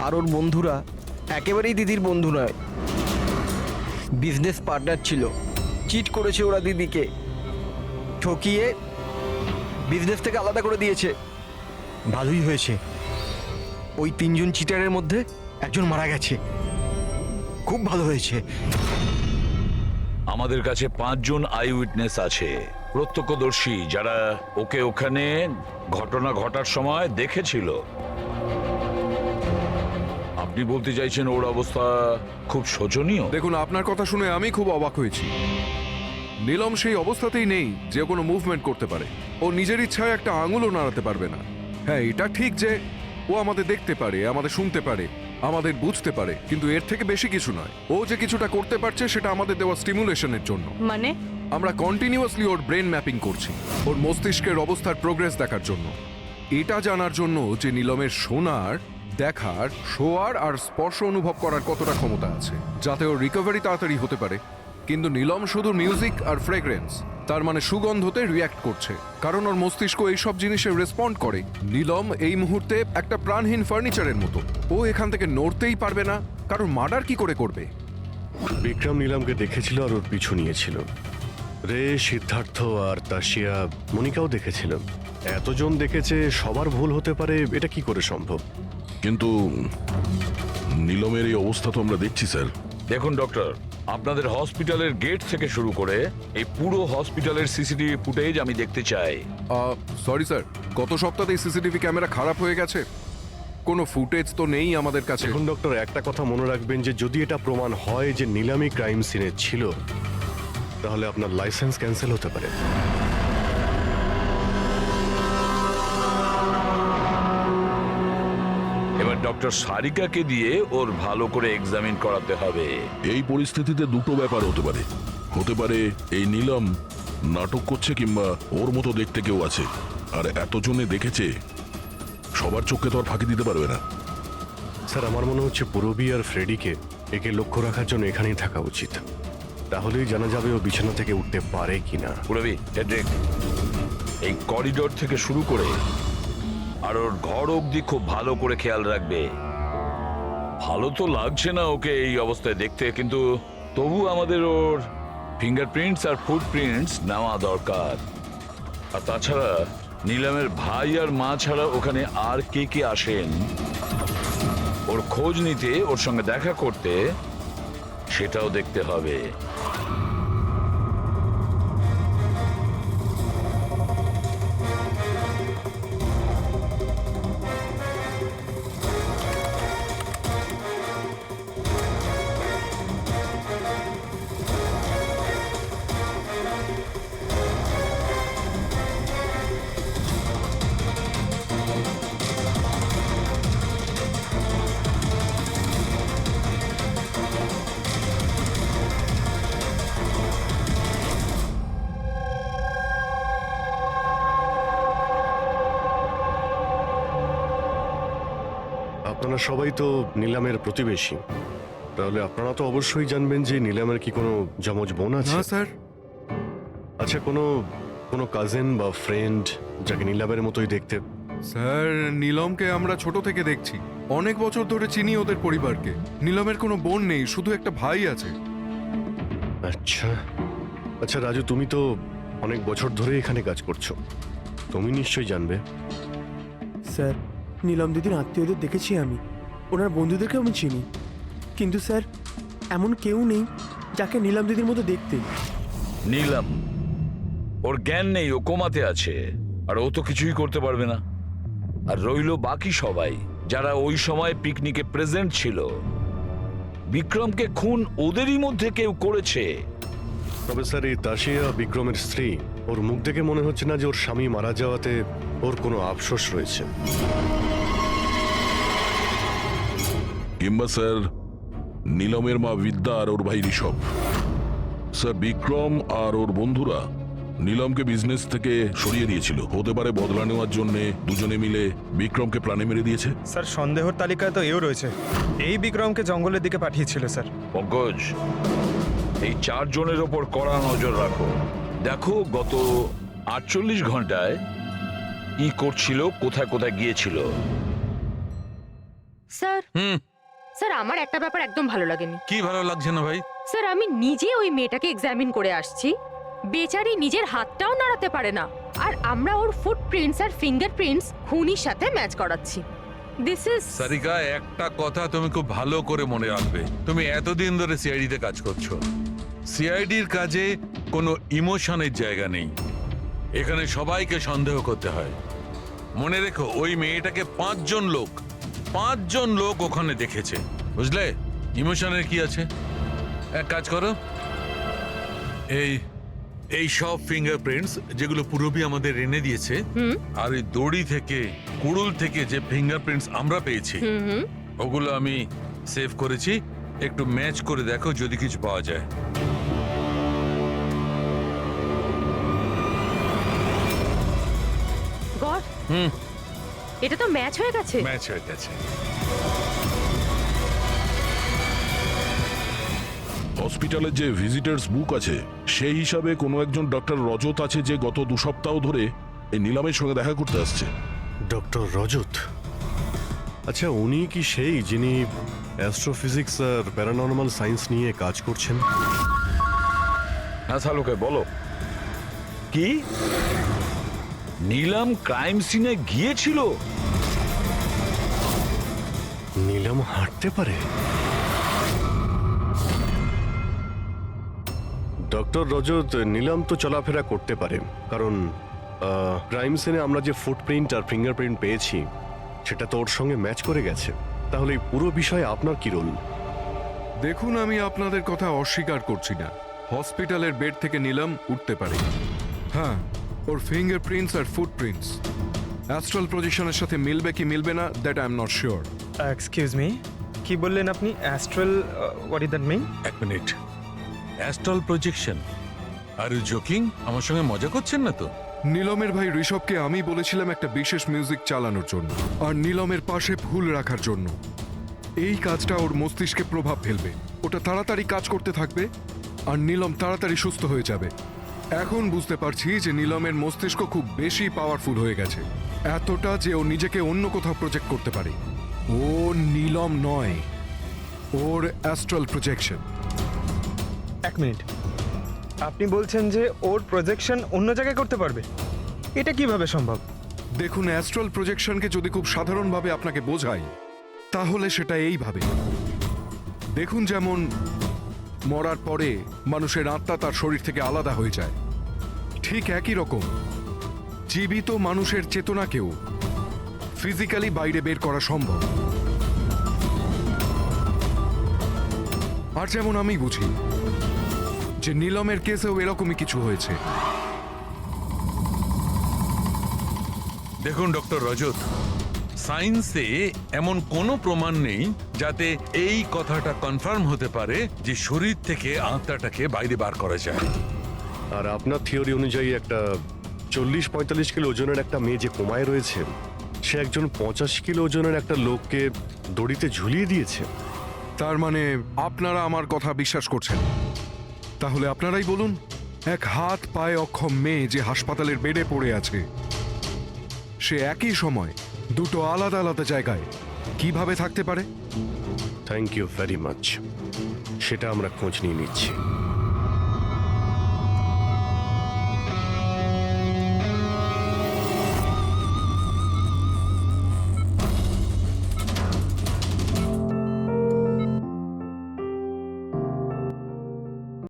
আর ওর বন্ধুরা একেবারেই দিদির বন্ধু নয়, বিজনেস পার্টনার ছিল। চিট করেছে ওরা দিদিকে, ঠকিয়ে বিজনেস থেকে আলাদা করে দিয়েছে। ভালোই হয়েছে, ওই 3 জন চিটারের মধ্যে একজন মারা গেছে। খুব ভালো হয়েছে। আমাদের কাছে 5 জন আই উইটনেস আছে, প্রত্যক্ষদর্শী, যারা ওকে ওখানে ঘটনা ঘটার সময় দেখেছিল। আপনি বলতে চাইছেন ওর অবস্থা খুব শোচনীয়? দেখুন, আপনার কথা শুনে আমি খুব অবাক হয়েছি। নীলম সেই অবস্থাতেই নেই যে কোনো মুভমেন্ট করতে পারে। ও নিজের ইচ্ছায় একটা আঙুলও নাড়াতে পারবে না। হ্যাঁ, এটা ঠিক যে ও আমাদের দেখতে পারে, আমাদের শুনতে পারে, আমাদের বুঝতে পারে, কিন্তু এর থেকে বেশি কিছু নয়। ও যে কিছুটা করতে পারছে সেটা আমাদের দেওয়া স্টিমুলেশনের জন্য। মানে? আমরা কন্টিনিউয়াসলি ওর ব্রেন ম্যাপিং করছি, ওর মস্তিষ্কের অবস্থার প্রোগ্রেস দেখার জন্য। এটা জানার জন্য যে নীলমের শোনার, দেখার, শোয়ার আর স্পর্শ অনুভব করার কতটা ক্ষমতা আছে, যাতে ওর রিকভারি তাড়াতাড়ি হতে পারে। কিন্তু নীলম শুধু মিউজিক আর ফ্রেগ্রেন্স তার মানে সুগন্ধতে রিয়্যাক্ট করছে, কারণ ওর মস্তিষ্ক এইসব জিনিসে রেসপন্ড করে। নীলম এই মুহূর্তে একটা প্রাণহীন ফার্নিচারের মতো, ও এখান থেকে নড়তেই পারবে না, কারণ মার্ডার কি করে করবে? বিক্রম নীলমকে দেখেছিল আর ওর পিছু নিয়েছিল। রে, সিদ্ধার্থ আর তাশিয়া, মনিকাও দেখেছিল। এতজন দেখেছে, সবার ভুল হতে পারে, এটা কি করে সম্ভব? কিন্তু নীলমের এই অবস্থা তো আমরা দেখছি স্যার। দেখুন ডক্টর, আপনাদের হসপিটালের গেট থেকে শুরু করে এই পুরো হসপিটালের সিসিটিভি ফুটেজ আমি দেখতে চাই। সরি স্যার, গত সপ্তাহে সিসিটিভি ক্যামেরা খারাপ হয়ে গেছে, কোনো ফুটেজ তো নেই আমাদের কাছে। এখন ডক্টর, একটা কথা মনে রাখবেন যে যদি এটা প্রমাণ হয় যে নীলামি ক্রাইম সিনে ছিল, তাহলে আপনার লাইসেন্স ক্যান্সেল হতে পারে। এবার ডক্টর সারিকাকে দিয়ে ওর ভালো করে এক্সামিন করাতে হবে। এই পরিস্থিতিতে দুটো ব্যাপার হতে পারে। হতে পারে এই নীলম নাটক করছে, কিংবা ওর মতো দেখতে কেউ আছে, আর এতজনে দেখেছে, সবার চোখে তো আর ফাঁকি দিতে পারবে না। স্যার, আমার মনে হচ্ছে পুরবী আর ফ্রেডিকে একে লক্ষ্য রাখার জন্য এখানেই থাকা উচিত। তাহলেই জানা যাবে ও বিছানা থেকে উঠতে পারে কিনা। পুরবী, হেড্রিক, এই করিডোর থেকে শুরু করে আর ওর ঘর অবধি খুব ভালো করে খেয়াল রাখবে। ভালো তো লাগছে না ওকে এই অবস্থায় দেখতে, কিন্তু তবু আমাদের ওর ফিঙ্গারপ্রিন্টস আর ফুটপ্রিন্টস নেওয়া দরকার। আর তাছাড়া নীলামের ভাই আর মা ছাড়া ওখানে আর কে কে আসেন ওর খোঁজ নিতে, ওর সঙ্গে দেখা করতে, সেটাও দেখতে হবে। আপনারা সবাই তো নীলামের প্রতিবেশী, তাহলে আপনারা তো অবশ্যই জানবেন যে নীলামের কি কোনো যমজ বোন আছে? না স্যার। আচ্ছা, কোনো কাজিন বা ফ্রেন্ড যাকে নীলামের মতোই দেখতে? স্যার, নীলমকে আমরা ছোট থেকে দেখছি, অনেক বছর ধরে চিনি ওদের পরিবারকে। নীলমের কোনো বোন নেই, শুধু একটা ভাই আছে। আচ্ছা আচ্ছা রাজু, তুমি তো অনেক বছর ধরে এখানে কাজ করছো, তুমি নিশ্চয়ই জানবে। স্যার, নীলম দিদির আত্মীয়দের দেখেছি আমি, ওনার বন্ধুদেরকে আমি চিনি, কিন্তু স্যার এমন কেউ নেই যাকে নীলম দিদির মতো দেখতে। নীলম, ওর জ্ঞান নেই, ও কোমাতে আছে, আর ও তো কিছুই করতে পারবে না। আর রইলো বাকি সবাই যারা ওই সময় পিকনিকে প্রেজেন্ট ছিল। বিক্রমকে খুন ওদেরই মধ্যে কেউ করেছে। তবে স্যার, এই তাশিয়া বিক্রমের স্ত্রী, ওর মুখ দেখে মনে হচ্ছে না যে ওর স্বামী মারা যাওয়াতে ওর কোনো আফসোস রয়েছে। কিংবা স্যার নীলমের মা বিদ্যা আর ওর ভাই ঋষভ। স্যার, বিক্রম আর ওর বন্ধুরা নীলমকে বিজনেস থেকে সরিয়ে দিয়েছিল, হতে পারে বদলা নেওয়ার জন্য দুজনে মিলে বিক্রমকে প্রাণে মেরে দিয়েছে। স্যার, সন্দেহর তালিকায় তো এও রয়েছে, এই বিক্রমকে জঙ্গলের দিকে পাঠিয়েছিল স্যার। পঙ্কজ, এই 4 জনের ওপর কড়া নজর রাখো। দেখো গত 48 ঘন্টায় কি করছিল, কোথায় কোথায় গিয়েছিল। স্যার, স্যার আমার একটা ব্যাপার একদম ভালো লাগেনি। কি ভালো লাগছে না ভাই? স্যার, আমি নিজে ওই মেয়েটাকে এক্সামিন করে আসছি, বেচারি নিজের হাতটাও নাড়াতে পারে না, আর আমরা ওর ফুটপ্রিন্টস আর ফিঙ্গারপ্রিন্টস খুনির সাথে ম্যাচ করাচ্ছি। দিস ইজ সারিকা, একটা কথা তুমি খুব ভালো করে মনে রাখবে, তুমি এতদিন ধরে সিআইডিতে কাজ করছো। সিআইডির কাজে কোনো ইমোশনের জায়গা নেই, এখানে সবাইকে সন্দেহ করতে হয়। মনে রেখো, ওই মেয়েটাকে 5 জন লোক ওখানে দেখেছে, বুঝলে? ইমোশনের কি আছে? এক কাজ করো, এই সব ফিঙ্গারপ্রিন্টস যেগুলো পুরবী আমাদের এনে দিয়েছে, আর এই দড়ি থেকে, কুড়ুল থেকে যে ফিঙ্গারপ্রিন্টস আমরা পেয়েছি, ওগুলো আমি সেভ করেছি। একটু ম্যাচ করে দেখো যদি কিছু পাওয়া যায়। গড, এটা তো ম্যাচ হয়ে গেছে। ম্যাচ হয়ে গেছে। হসপিটালের যে ভিজিটার্স বুক আছে সেই হিসাবে কোনো একজন ডক্টর রজত আছে যে গত 2 সপ্তাহ ধরে এই নিলামের সঙ্গে দেখা করতে আসছে। ডক্টর রজত, আচ্ছা উনি কি সেই যিনি অ্যাস্ট্রোফিজিক্স আর প্যারানর্মাল সায়েন্স নিয়ে কাজ করছেন? হ্যাঁ শালুকে বলো কি নিলাম ক্রাইম সিনে গিয়েছিল? নিলাম হাঁটতে পারে? ডক্টর রজত, নিলাম তো চলাফেরা করতে পারে, কারণ ক্রাইম সিনে আমরা যে ফুটপ্রিন্ট আর ফিঙ্গারপ্রিন্ট পেয়েছি সেটা তো ওর সঙ্গে ম্যাচ করে গেছে। তাহলে এই পুরো বিষয়ে আপনার কি রোল? দেখুন, আমি আপনাদের কথা অস্বীকার করছি না। হসপিটালের বেড থেকে নিলাম উঠতে পারে। হ্যাঁ, ওর ফিঙ্গারপ্রিন্টস আর ফুটপ্রিন্টস অ্যাস্ট্রাল প্রজেকশনের সাথে মিলবে কি মিলবে না, that I am not sure. Excuse me, কি বললেন আপনি? Astral, what is that mean? এক minute, astral projection? Are you joking? আমার সঙ্গে মজা করছেন না তো? নীলমের ভাই ঋষভকে আমি বলেছিলাম একটা বিশেষ মিউজিক চালানোর জন্য আর নীলমের পাশে ফুল রাখার জন্য। এই কাজটা ওর মস্তিষ্কে প্রভাব ফেলবে, ওটা তাড়াতাড়ি কাজ করতে থাকবে আর নীলম তাড়াতাড়ি সুস্থ হয়ে যাবে। এখন বুঝতে পারছি যে নীলমের মস্তিষ্ক খুব বেশি পাওয়ারফুল হয়ে গেছে, এতটা যে ও নিজেকে অন্য কোথাও প্রজেক্ট করতে পারে। ও নীলম নয়, ওর অ্যাস্ট্রাল প্রজেকশন। এক মিনিট, আপনি বলছেন যে ওর প্রজেকশন অন্য জায়গায় করতে পারবে? এটা কিভাবে সম্ভব? দেখুন, অ্যাস্ট্রাল প্রজেকশনকে যদি খুব সাধারণভাবে আপনাকে বোঝাই তাহলে সেটা এইভাবে। দেখুন, যেমন মরার পরে মানুষের আত্মা তার শরীর থেকে আলাদা হয়ে যায়, ঠিক একই রকম জীবিত মানুষের চেতনাকেও ফিজিক্যালি বাইরে বের করা সম্ভব। আর যেমন আমি বুঝি যে নীলমের কেসেও এরকমই কিছু হয়েছে। দেখুন ডক্টর রজত, সায়েন্সে এমন কোনো প্রমাণ নেই যাতে এই কথাটা কনফার্ম হতে পারে যে শরীর থেকে আত্মাটাকে বাইরে বার করা যায়। আর আপনার থিওরি অনুযায়ী একটা 40-45 কিলো ওজনের একটা মেয়ে যে কোমায় রয়েছে, সে একজন 85 কিলো ওজনের একটা লোককে দড়িতে ঝুলিয়ে দিয়েছে। তার মানে আপনারা আমার কথা বিশ্বাস করছেন? তাহলে আপনারাই বলুন, এক হাত পায়ে অক্ষম মেয়ে যে হাসপাতালের বেডে পড়ে আছে, সে একই সময় দুটো আলাদা আলাদা জায়গায় কিভাবে থাকতে পারে? থ্যাংক ইউ ভেরি মাচ, সেটা আমরা খোঁজ নিয়ে নিচ্ছি।